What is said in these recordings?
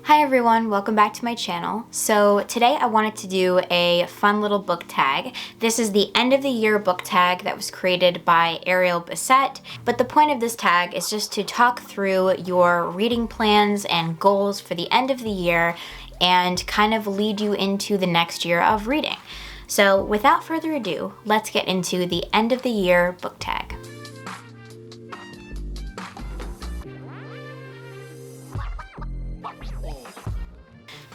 Hi everyone, welcome back to my channel. So today I wanted to do a fun little book tag. This is the end of the year book tag that was created by Ariel Bissett, but the point of this tag is just to talk through your reading plans and goals for the end of the year and kind of lead you into the next year of reading. So without further ado, let's get into the end of the year book tag.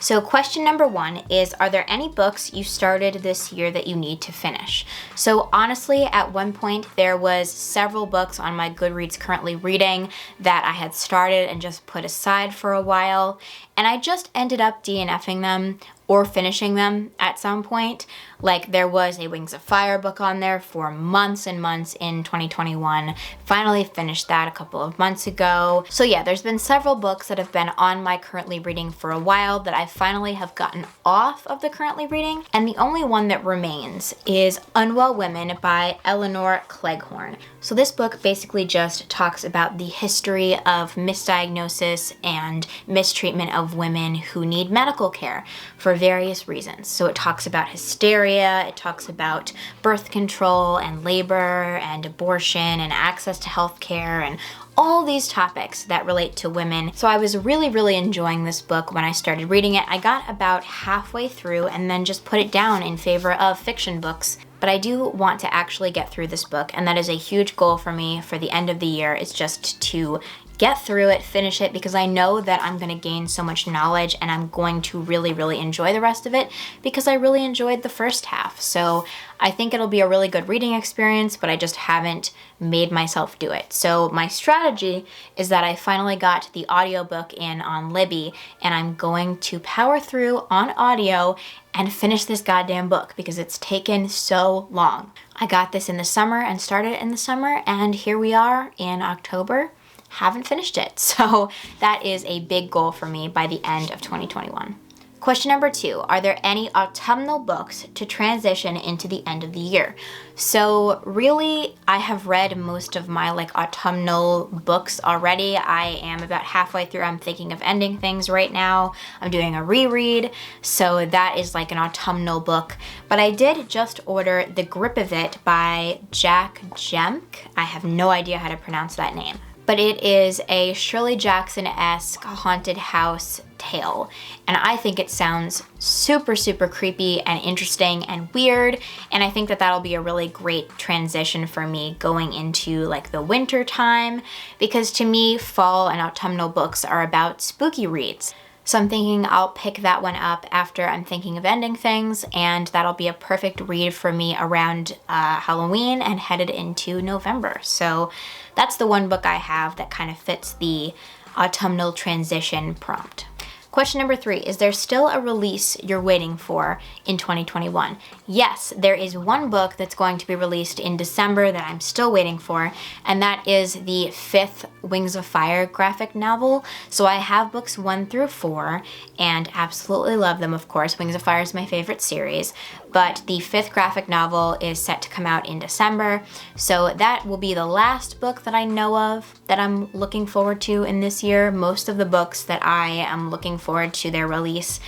So question number one is, are there any books you started this year that you need to finish? So honestly, at one point there was several books on my Goodreads currently reading that I had started and just put aside for a while, and I just ended up DNFing them or finishing them at some point. Like there was a Wings of Fire book on there for months and months in 2021. Finally finished that a couple of months ago. So yeah, there's been several books that have been on my currently reading for a while that I finally have gotten off of the currently reading. And the only one that remains is Unwell Women by Eleanor Cleghorn. So this book basically just talks about the history of misdiagnosis and mistreatment of women who need medical care for various reasons. So it talks about hysteria, it talks about birth control and labor and abortion and access to health care and all these topics that relate to women. So I was really enjoying this book when I started reading it. I got about halfway through and then just put it down in favor of fiction books. But I do want to actually get through this book, and that is a huge goal for me for the end of the year, is just to get through it, finish it, because I know that I'm going to gain so much knowledge and I'm going to really enjoy the rest of it because I really enjoyed the first half. So I think it'll be a really good reading experience, but I just haven't made myself do it. So my strategy is that I finally got the audiobook in on Libby, and I'm going to power through on audio and finish this goddamn book because it's taken so long. I got this in the summer and started it in the summer, and here we are in October. Haven't finished it. So that is a big goal for me by the end of 2021. Question number two, are there any autumnal books to transition into the end of the year? So really, I have read most of my autumnal books already. I am about halfway through. I'm thinking of ending things right now. I'm doing a reread. So that is like an autumnal book. But I did just order The Grip of It by Jack Jemk. I have no idea how to pronounce that name. But it is a Shirley Jackson-esque haunted house tale. And I think it sounds super creepy and interesting and weird. And I think that that'll be a really great transition for me going into the winter time, because to me, fall and autumnal books are about spooky reads. So I'm thinking I'll pick that one up after I'm thinking of ending things, and that'll be a perfect read for me around Halloween and headed into November. So that's the one book I have that kind of fits the autumnal transition prompt. Question number three, is there still a release you're waiting for in 2021? Yes, there is one book that's going to be released in December that I'm still waiting for, and that is the 5th Wings of Fire graphic novel. So I have books 1 through 4 and absolutely love them, of course. Wings of Fire is my favorite series, but the 5th graphic novel is set to come out in December. So that will be the last book that I know of that I'm looking forward to in this year. Most of the books that I am looking forward to their release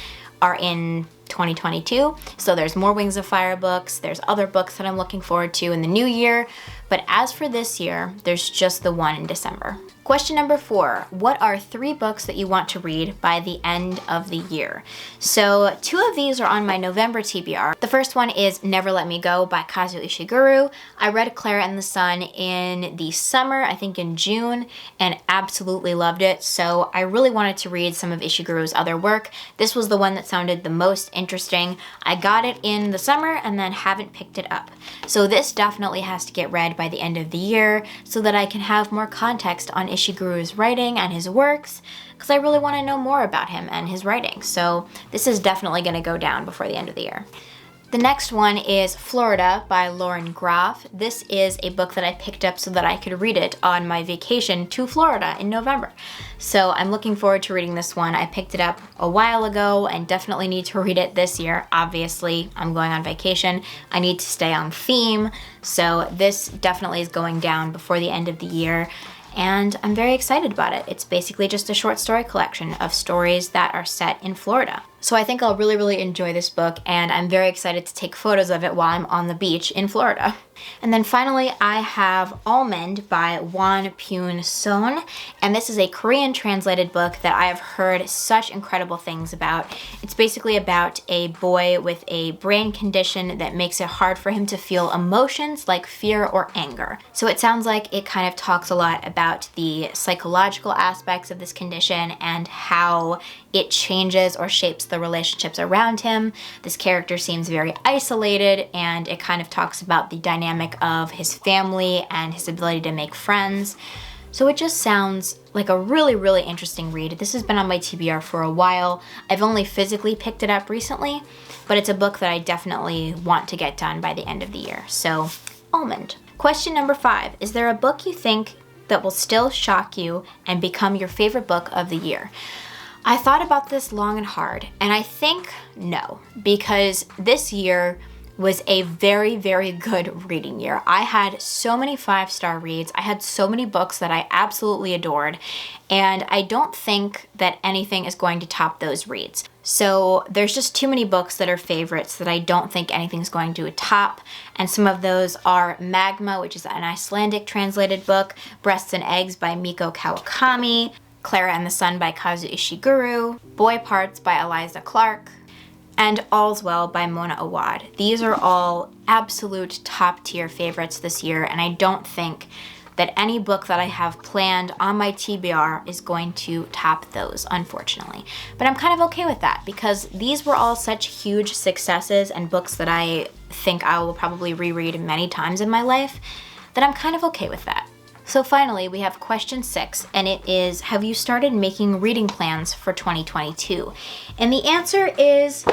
are in 2022. So there's more Wings of Fire books. There's other books that I'm looking forward to in the new year. But as for this year, there's just the one in December. Question number 4, what are 3 books that you want to read by the end of the year? So 2 of these are on my November TBR. The first one is Never Let Me Go by Kazuo Ishiguro. I read Clara and the Sun in the summer, I think in June, and absolutely loved it. So I really wanted to read some of Ishiguro's other work. This was the one that sounded the most interesting. I got it in the summer and then haven't picked it up. So this definitely has to get read by the end of the year so that I can have more context on Ishiguro's writing and his works, because I really want to know more about him and his writing. So this is definitely going to go down before the end of the year. The next one is Florida by Lauren Groff. This is a book that I picked up so that I could read it on my vacation to Florida in November. So I'm looking forward to reading this one. I picked it up a while ago and definitely need to read it this year. Obviously, I'm going on vacation. I need to stay on theme. So this definitely is going down before the end of the year. and I'm very excited about it. It's basically just a short story collection of stories that are set in Florida. So I think I'll really enjoy this book, and I'm very excited to take photos of it while I'm on the beach in Florida. And then finally, I have Almond by Won Pyoon Son, and this is a Korean translated book that I have heard such incredible things about. It's basically about a boy with a brain condition that makes it hard for him to feel emotions like fear or anger. So it sounds like it kind of talks a lot about the psychological aspects of this condition and how it changes or shapes the relationships around him. This character seems very isolated, and it kind of talks about the dynamic of his family and his ability to make friends. So it just sounds like a really interesting read. This has been on my TBR for a while. I've only physically picked it up recently, but it's a book that I definitely want to get done by the end of the year. So, Almond. Question number 5. Is there a book you think that will still shock you and become your favorite book of the year? I thought about this long and hard, and I think no, because this year was a very good reading year. I had so many 5-star reads. I had so many books that I absolutely adored, and I don't think that anything is going to top those reads. So there's just too many books that are favorites that I don't think anything's going to top, and some of those are Magma, which is an Icelandic translated book, Breasts and Eggs by Miko Kawakami, Clara and the Sun by Kazu Ishiguro, Boy Parts by Eliza Clark, and All's Well by Mona Awad. These are all absolute top tier favorites this year, and I don't think that any book that I have planned on my TBR is going to top those, unfortunately. But I'm kind of okay with that, because these were all such huge successes and books that I think I will probably reread many times in my life, that I'm kind of okay with that. So finally, we have question 6, and it is, have you started making reading plans for 2022? And the answer is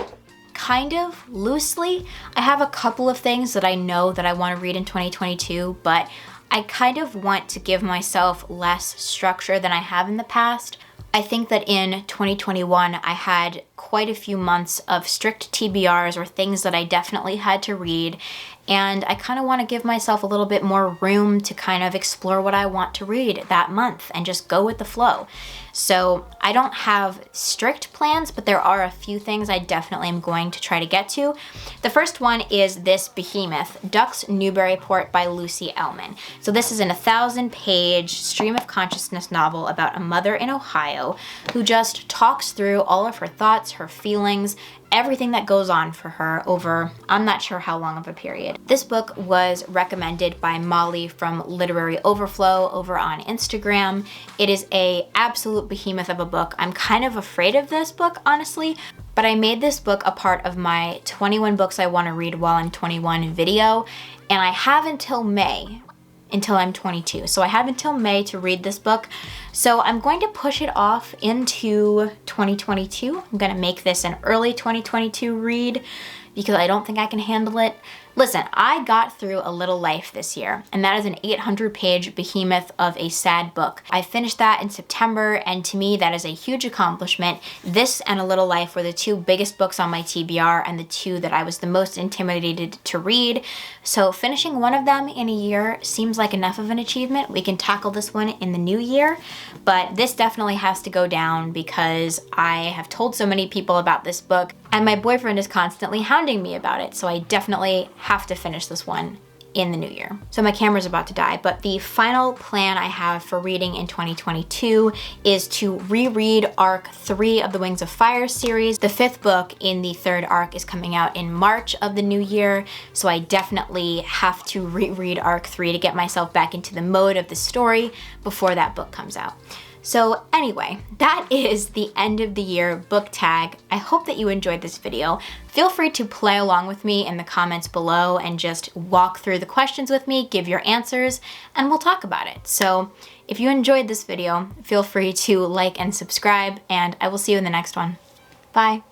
kind of loosely. I have a couple of things that I know that I want to read in 2022, but I kind of want to give myself less structure than I have in the past. I think that in 2021, I had quite a few months of strict TBRs or things that I definitely had to read, and I kind of want to give myself a little bit more room to kind of explore what I want to read that month and just go with the flow. So I don't have strict plans, but there are a few things I definitely am going to try to get to. The first one is this behemoth, Ducks Newburyport by Lucy Ellman. So this is an 1,000-page stream of consciousness novel about a mother in Ohio who just talks through all of her thoughts, her feelings, everything that goes on for her over, I'm not sure how long of a period. This book was recommended by Molly from Literary Overflow over on Instagram. It is a absolute behemoth of a book. I'm kind of afraid of this book, honestly, but I made this book a part of my 21 books I want to read while I'm 21 video, and I have until May, until I'm 22. So I have until May to read this book. So I'm going to push it off into 2022. I'm gonna make this an early 2022 read because I don't think I can handle it. Listen, I got through A Little Life this year, and that is an 800-page behemoth of a sad book. I finished that in September, and to me, that is a huge accomplishment. This and A Little Life were the two biggest books on my TBR and the two that I was the most intimidated to read. So finishing one of them in a year seems like enough of an achievement. We can tackle this one in the new year, but this definitely has to go down because I have told so many people about this book, and my boyfriend is constantly hounding me about it, so I definitely have to finish this one in the new year. So my camera's about to die, but the final plan I have for reading in 2022 is to reread Arc 3 of the Wings of Fire series. The 5th book in the 3rd arc is coming out in March of the new year, so I definitely have to reread Arc 3 to get myself back into the mode of the story before that book comes out. So anyway, that is the end of the year book tag. I hope that you enjoyed this video. Feel free to play along with me in the comments below and just walk through the questions with me, give your answers, and we'll talk about it. So if you enjoyed this video, feel free to like and subscribe, and I will see you in the next one. Bye.